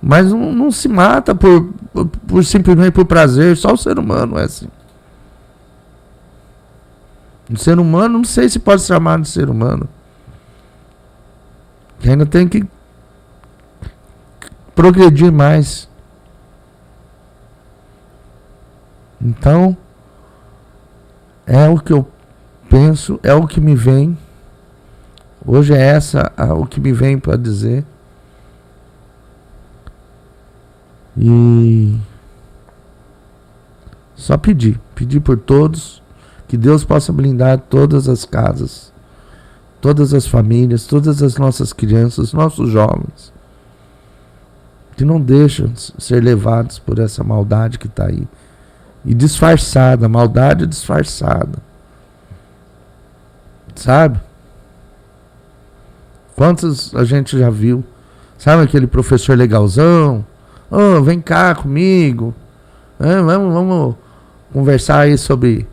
Mas não se mata por simplesmente por prazer. Só o ser humano é assim. O ser humano, não sei se pode ser chamado de ser humano. Que ainda tem que progredir mais. Então, é o que eu penso, é o que me vem. Hoje é o que me vem para dizer. E só pedir por todos, que Deus possa blindar todas as casas, todas as famílias, todas as nossas crianças, nossos jovens, que não deixam ser levados por essa maldade que está aí. E disfarçada, maldade disfarçada. Sabe? Quantos a gente já viu? Sabe aquele professor legalzão? Vem cá comigo. Vamos conversar aí sobre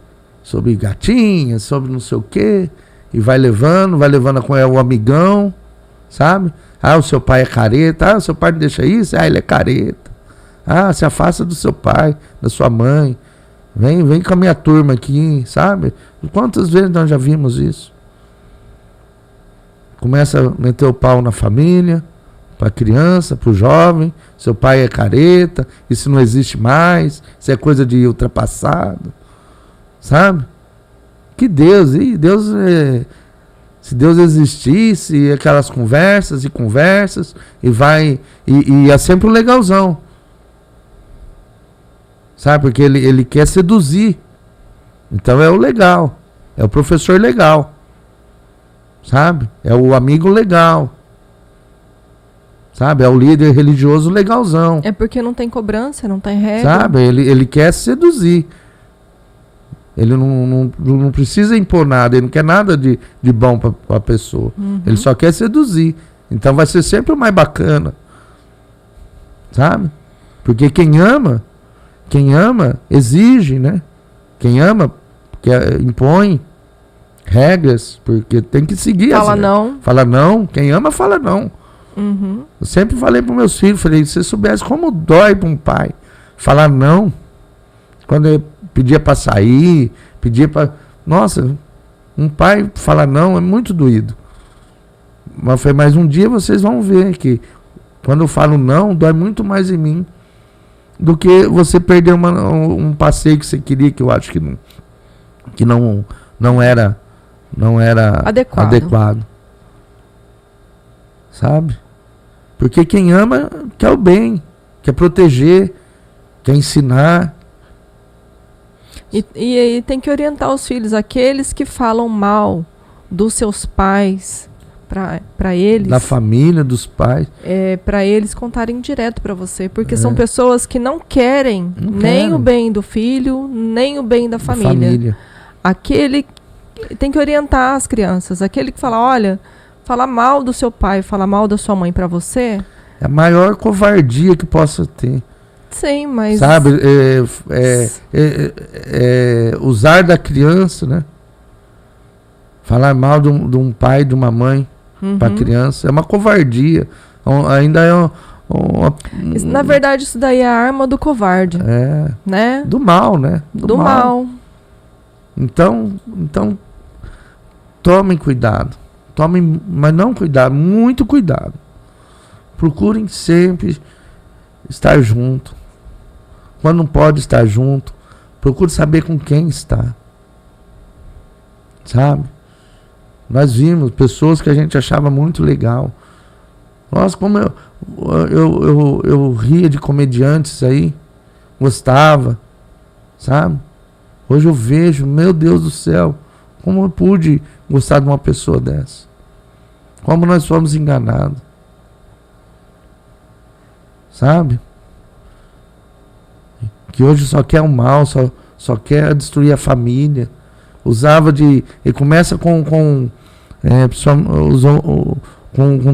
gatinhas, sobre não sei o quê. E vai levando com o amigão, sabe? O seu pai é careta. O seu pai não deixa isso? Ele é careta. Se afasta do seu pai, da sua mãe. Vem com a minha turma aqui, sabe? Quantas vezes nós já vimos isso? Começa a meter o pau na família, para a criança, para o jovem. Seu pai é careta, isso não existe mais, isso é coisa de ultrapassado, sabe? Que Deus, se Deus existisse, aquelas conversas, e é sempre o legalzão, sabe? Porque ele quer seduzir, então é o legal, é o professor legal, sabe? É o amigo legal, Sabe? É o líder religioso legalzão. É porque não tem cobrança, não tem regra. Sabe? Ele quer seduzir. Ele não precisa impor nada, ele não quer nada de bom para a pessoa. Ele só quer seduzir. Então vai ser sempre o mais bacana. Sabe? Porque quem ama exige, né? Quem ama impõe regras, porque tem que seguir Fala as regras. não. Fala não. Quem ama, fala não. Eu sempre falei para meus filhos, falei, se você soubesse como dói para um pai falar não, quando ele pedia para sair, pedia para... Nossa, um pai falar não é muito doído. Mas foi mais um dia vocês vão ver que quando eu falo não, dói muito mais em mim do que você perder um passeio que você queria, que eu acho que não era adequado. Sabe? Porque quem ama quer o bem, quer proteger, quer ensinar. E tem que orientar os filhos, aqueles que falam mal dos seus pais, para eles, da família, dos pais, para eles contarem direto para você, porque são pessoas que não querem nem o bem do filho, nem o bem da família. Aquele tem que orientar as crianças, aquele que fala, olha, falar mal do seu pai, falar mal da sua mãe para você, é a maior covardia que possa ter. Sim, mas... Sabe, usar da criança, né? Falar mal de um pai, de uma mãe para criança, é uma covardia. Ainda é na verdade, isso daí é a arma do covarde. Né? Do mal, né? Do mal. Então, tomem cuidado. Mas não cuidado, muito cuidado. Procurem sempre estar junto. Quando não pode estar junto, procure saber com quem está. Sabe? Nós vimos pessoas que a gente achava muito legal. Nossa, como eu ria de comediantes aí. Gostava. Sabe? Hoje eu vejo, meu Deus do céu, como eu pude gostar de uma pessoa dessa. Como nós fomos enganados. Sabe? Que hoje só quer o mal, só quer destruir a família. E começa com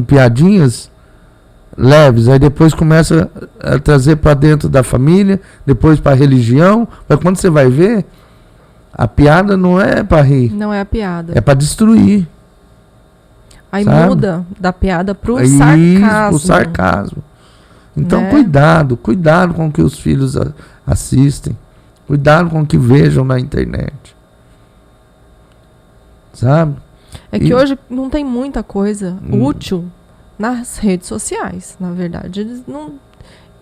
piadinhas leves, aí depois começa a trazer para dentro da família, depois para a religião, mas quando você vai ver, a piada não é para rir. Não é a piada. É para destruir. Aí sabe? Muda da piada pro sarcasmo. Pro sarcasmo. Então, né? Cuidado com o que os filhos assistem. Cuidado com o que vejam na internet. Sabe? É que hoje não tem muita coisa útil nas redes sociais, na verdade.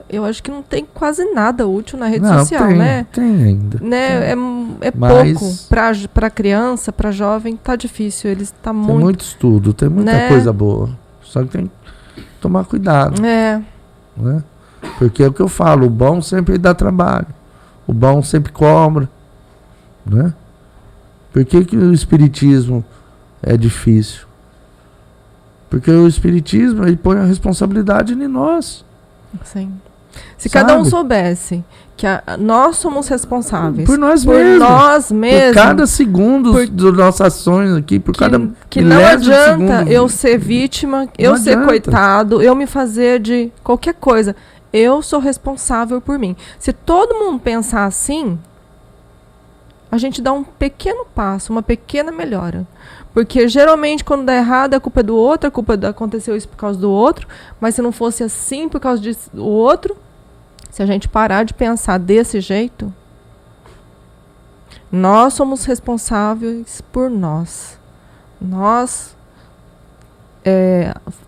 Eu acho que não tem quase nada útil na rede social, né? Tem ainda. Né? É pouco. Para criança, para jovem, tá difícil. Tem muito estudo, tem muita coisa boa. Só que tem que tomar cuidado. Né? Porque é o que eu falo, o bom sempre dá trabalho. O bom sempre cobra. Né? Por que o espiritismo é difícil? Porque o espiritismo ele põe a responsabilidade em nós. Sim. Se cada um soubesse que nós somos responsáveis por nós mesmos. Por cada segundo das nossas ações aqui, que não adianta eu ser vítima, eu ser coitado, eu me fazer de qualquer coisa. Eu sou responsável por mim. Se todo mundo pensar assim, a gente dá um pequeno passo, uma pequena melhora. Porque geralmente quando dá errado a culpa é do outro, aconteceu isso por causa do outro, mas se não fosse assim por causa do outro, se a gente parar de pensar desse jeito, nós somos responsáveis por nós. Nós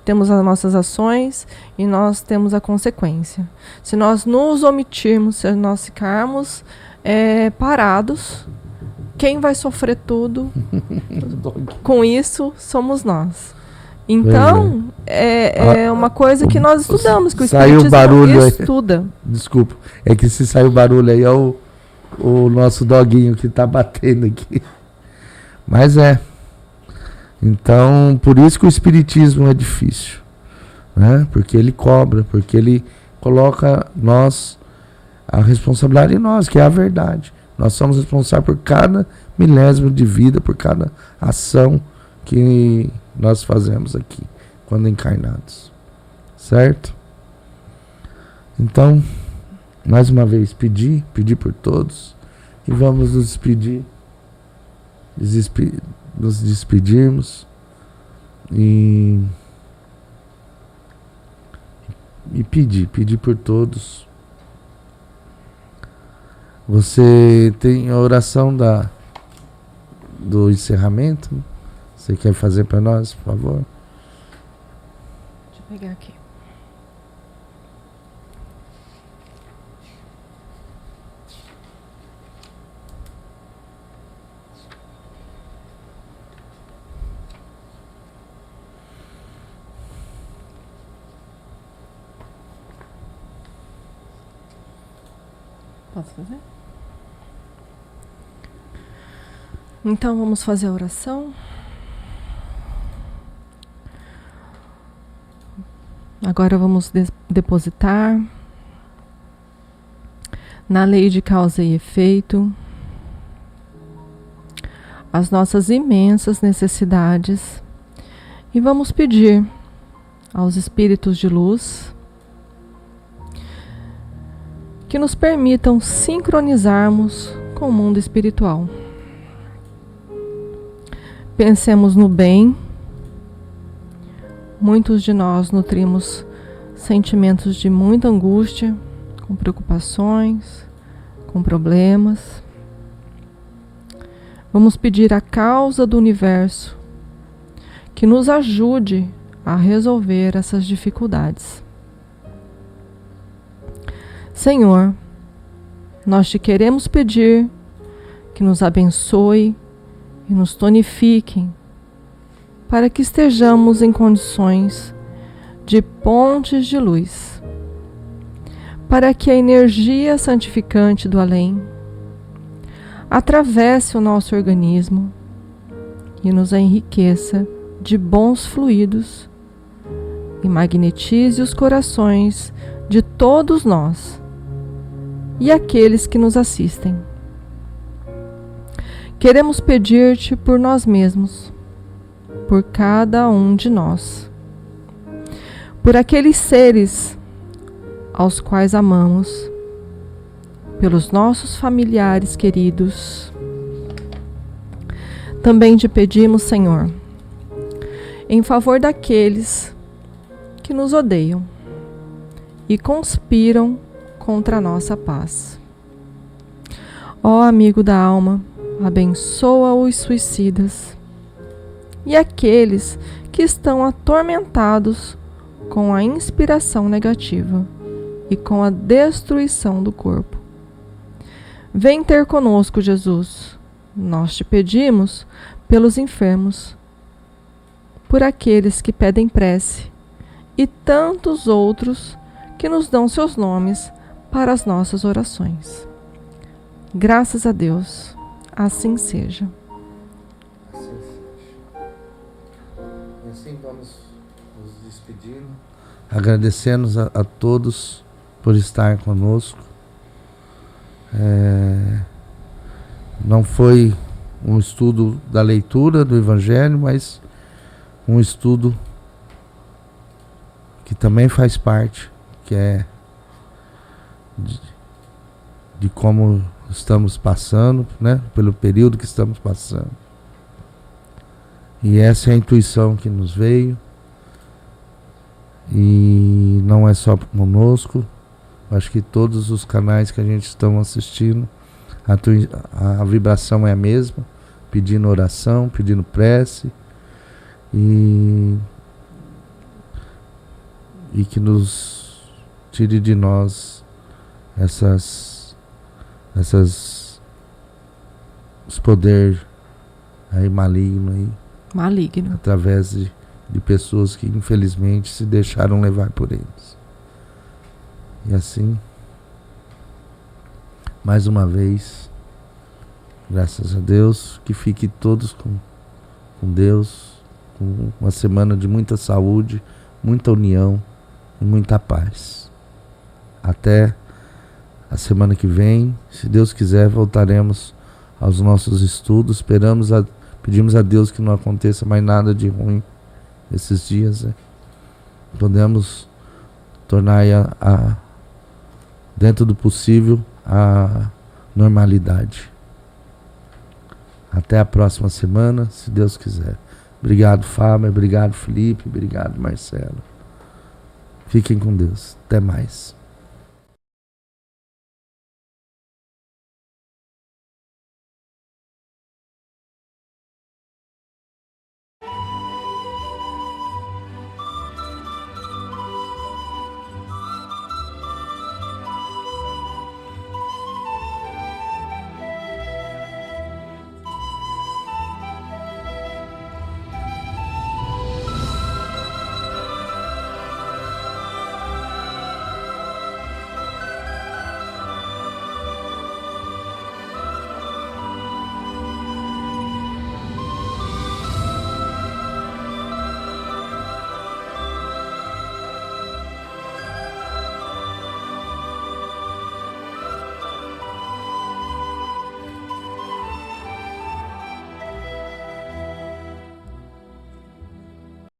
temos as nossas ações e nós temos a consequência. Se nós nos omitirmos, se nós ficarmos parados, quem vai sofrer tudo com isso somos nós. Então, é uma coisa que nós estudamos, que o espiritismo estuda. Desculpa, é que se saiu barulho aí é o nosso doguinho que está batendo aqui. Mas então, por isso que o espiritismo é difícil. né? Porque Ele cobra, porque Ele coloca a responsabilidade em nós, que é a verdade. Nós somos responsáveis por cada milésimo de vida, por cada ação que nós fazemos aqui, quando encarnados. Certo? Então, mais uma vez, pedir por todos, e vamos nos despedir, nos despedirmos e pedir por todos. Você tem a oração do encerramento? Você quer fazer para nós, por favor? Deixa eu pegar aqui. Posso fazer? Então vamos fazer a oração. Agora vamos depositar na lei de causa e efeito as nossas imensas necessidades e vamos pedir aos espíritos de luz que nos permitam sincronizarmos com o mundo espiritual. Pensemos no bem. Muitos de nós nutrimos sentimentos de muita angústia, com preocupações, com problemas. Vamos pedir à causa do universo que nos ajude a resolver essas dificuldades. Senhor, nós te queremos pedir que nos abençoe e nos tonifique para que estejamos em condições de pontes de luz, para que a energia santificante do além atravesse o nosso organismo e nos enriqueça de bons fluidos e magnetize os corações de todos nós e aqueles que nos assistem. Queremos pedir-te por nós mesmos, por cada um de nós, por aqueles seres aos quais amamos, pelos nossos familiares queridos. Também te pedimos, Senhor, em favor daqueles que nos odeiam e conspiram contra a nossa paz. Ó amigo da alma, abençoa os suicidas e aqueles que estão atormentados com a inspiração negativa e com a destruição do corpo. Vem ter conosco, Jesus. Nós te pedimos pelos enfermos, por aqueles que pedem prece e tantos outros que nos dão seus nomes para as nossas orações. Graças a Deus, assim seja. E assim vamos nos despedindo, agradecendo a todos por estar conosco. Não foi um estudo da leitura do Evangelho, mas um estudo que também faz parte, que é de como estamos passando, né? Pelo período que estamos passando. E essa é a intuição que nos veio. E não é só conosco. Acho que todos os canais que a gente está assistindo, a vibração é a mesma, pedindo oração, pedindo prece, e que nos tire de nós os poderes aí maligno, através de pessoas que infelizmente se deixaram levar por eles. E assim, mais uma vez, graças a Deus, que fiquem todos com Deus, com uma semana de muita saúde, muita união e muita paz. Até a semana que vem, se Deus quiser, voltaremos aos nossos estudos. Pedimos a Deus que não aconteça mais nada de ruim esses dias, né? Podemos tornar dentro do possível a normalidade. Até a próxima semana, se Deus quiser. Obrigado, Fábio. Obrigado, Felipe. Obrigado, Marcelo. Fiquem com Deus. Até mais.